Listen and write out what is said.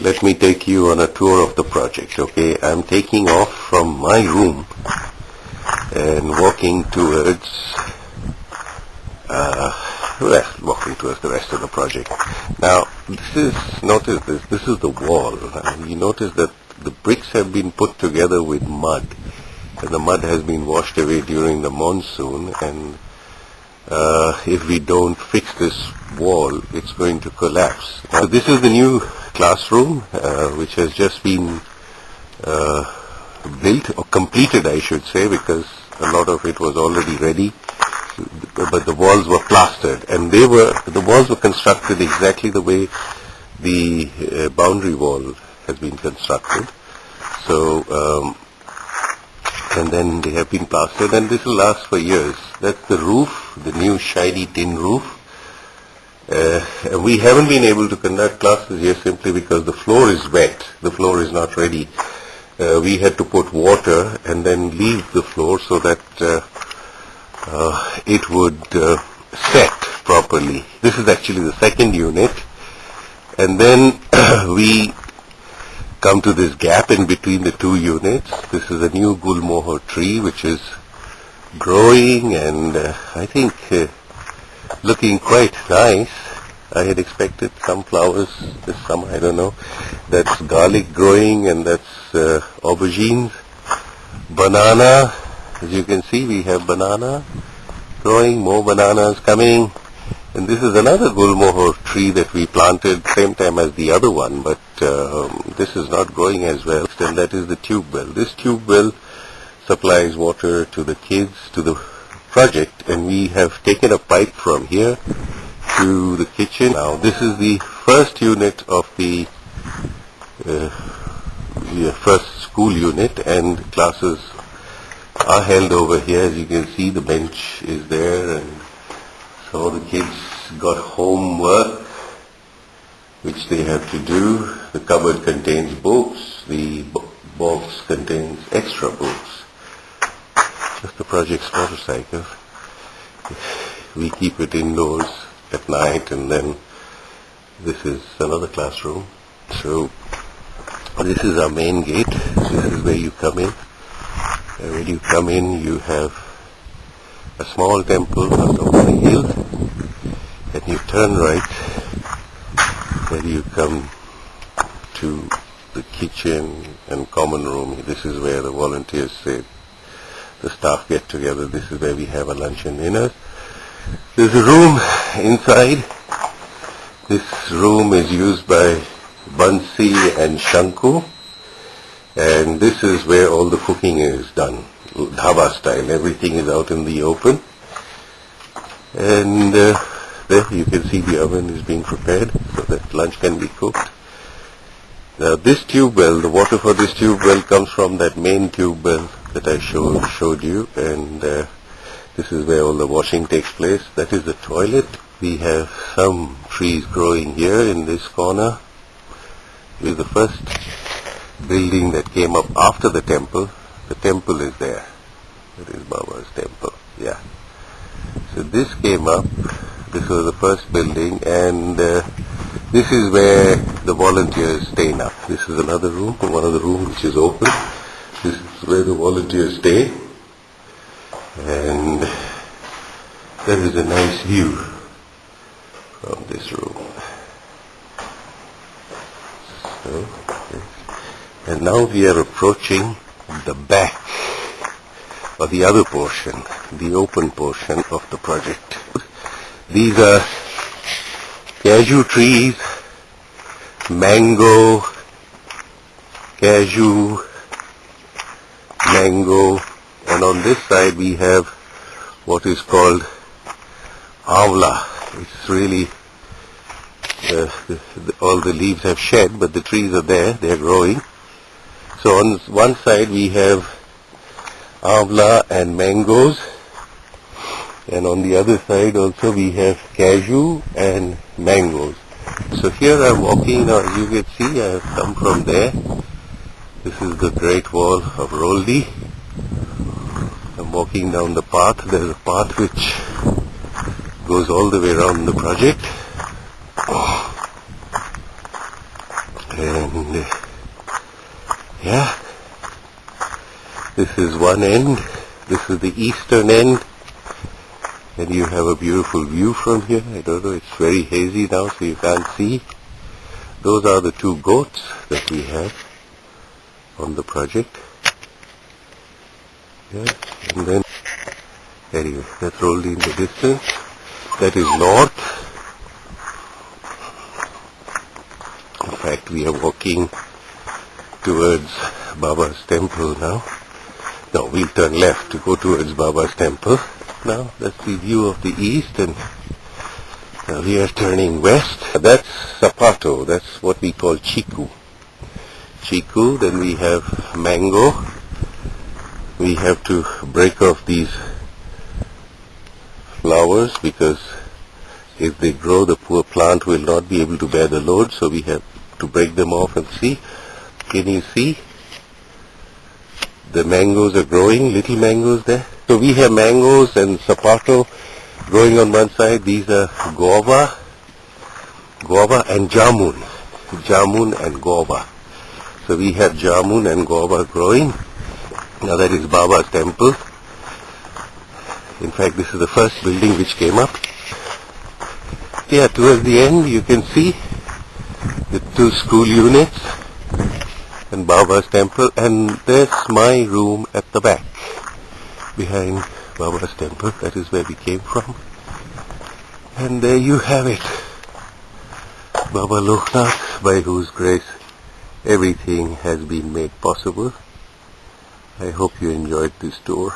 let me take you on a tour of the project. Okay, I'm taking off from my room and walking towards the rest of the project. Now, notice this. This is the wall. You notice that the bricks have been put together with mud, and the mud has been washed away during the monsoon. And if we don't fix this wall, it's going to collapse. Now, this is the new classroom, which has just been built or completed, I should say, because a lot of it was already ready. But the walls were plastered, and the walls were constructed exactly the way the boundary wall has been constructed. So, and then they have been plastered, and this will last for years. That's the roof, the new shiny tin roof. We haven't been able to conduct classes here simply because the floor is wet. The floor is not ready. We had to put water and then leave the floor so that it would set properly. This is actually the second unit, and then we come to this gap in between the two units. This is a new gulmohar tree which is growing, and I think looking quite nice. I had expected some flowers this summer, I don't know. That's garlic growing, and that's aubergines. Banana, as you can see, we have banana growing, more bananas coming. And this is another gulmohar tree that we planted same time as the other one, but this is not growing as well. And that is the tube well. This tube well supplies water to the kids, to the project, and we have taken a pipe from here to the kitchen. Now, this is the first unit of the first school unit, and classes are held over here. As you can see, the bench is there, and so the kids got homework which they have to do. The cupboard contains books, the box contains extra books. Just the project's motorcycle. We keep it indoors at night, and then this is another classroom. So this is our main gate. This is where you come in. And when you come in, you have a small temple on top of the hill, and you turn right, and you come to the kitchen and common room. This is where the volunteers sit, the staff get together. This is where we have a lunch and dinner. There's a room inside. This room is used by Bansi and Shanku, and this is where all the cooking is done, dhaba style. Everything is out in the open, and there you can see the oven is being prepared so that lunch can be cooked. Now, this tube well, the water for this tube well comes from that main tube well that I showed you, and this is where all the washing takes place. That is the toilet. We have some trees growing here in this corner. This is the first building that came up after the temple. The temple is there. That is Baba's temple. Yeah. So this came up. This was the first building, and this is where the volunteers stay now. This is another room, one of the rooms which is open. This is where the volunteers stay, and there is a nice view from this room. So, and now we are approaching the back, or the other portion, the open portion of the project. These are cashew trees, mango, cashew, mango, and on this side we have what is called avla. It's really, all the leaves have shed, but the trees are there, they are growing. So on one side we have avla and mangoes, and on the other side also we have cashew and mangoes. So here I'm walking now. As you can see, I have come from there. This is the Great Wall of Roldih. I'm walking down the path. There's a path which goes all the way around the project. And yeah, this is one end. This is the eastern end. And you have a beautiful view from here. I don't know, it's very hazy now so you can't see. Those are the two goats that we have on the project. Yeah, and then anyway, that's Roldih in the distance. That is north. In fact, we are walking towards Baba's temple now. No, we'll turn left to go towards Baba's temple. Now, that's the view of the east, and now we are turning west. That's Sapato, that's what we call Chiku. Chiku, then we have mango. We have to break off these flowers because if they grow, the poor plant will not be able to bear the load, so we have to break them off and see. Can you see? The mangoes are growing, little mangoes there. So we have mangoes and sapato growing on one side. These are guava and jamun. Jamun and guava. So we have jamun and guava growing. Now that is Baba's temple. In fact, this is the first building which came up. Yeah, towards the end you can see the two school units and Baba's temple, and there's my room at the back behind Baba's temple. That is where we came from. And there you have it. Baba Loknath, by whose grace everything has been made possible. I hope you enjoyed this tour.